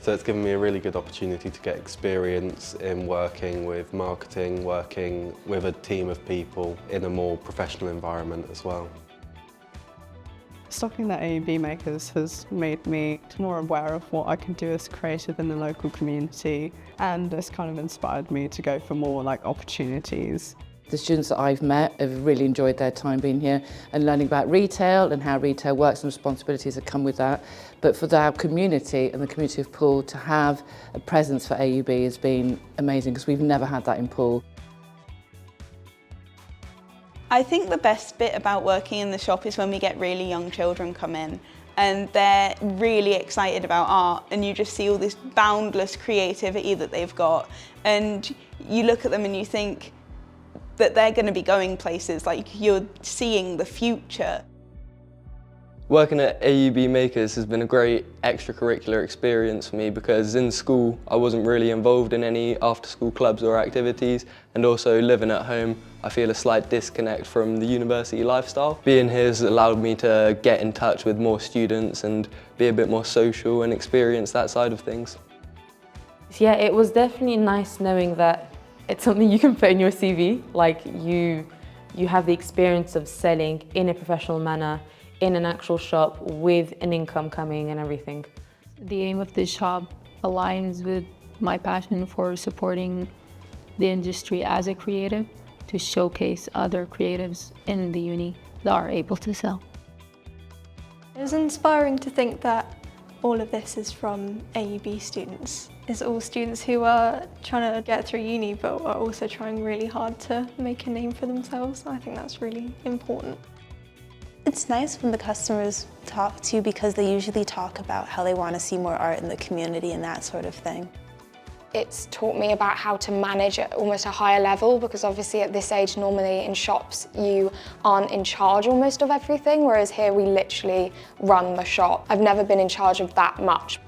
So it's given me a really good opportunity to get experience in working with marketing, working with a team of people in a more professional environment as well. Stopping the AUB Makers has made me more aware of what I can do as a creative in the local community, and it's kind of inspired me to go for more opportunities. The students that I've met have really enjoyed their time being here and learning about retail and how retail works and responsibilities that come with that. But for our community and the community of Poole to have a presence for AUB has been amazing because we've never had that in Poole. I think the best bit about working in the shop is when we get really young children come in and they're really excited about art, and you just see all this boundless creativity that they've got, and you look at them and you think that they're going to be going places, you're seeing the future. Working at AUB Makers has been a great extracurricular experience for me because in school I wasn't really involved in any after-school clubs or activities, and also living at home I feel a slight disconnect from the university lifestyle. Being here has allowed me to get in touch with more students and be a bit more social and experience that side of things. Yeah, it was definitely nice knowing that it's something you can put in your CV, you have the experience of selling in a professional manner, in an actual shop with an income coming and everything. The aim of this shop aligns with my passion for supporting the industry as a creative, to showcase other creatives in the uni that are able to sell. It was inspiring to think that all of this is from AUB students. It's all students who are trying to get through uni but are also trying really hard to make a name for themselves. I think that's really important. It's nice when the customers talk to you because they usually talk about how they want to see more art in the community and that sort of thing. It's taught me about how to manage at almost a higher level, because obviously at this age normally in shops you aren't in charge almost of everything, whereas here we literally run the shop. I've never been in charge of that much.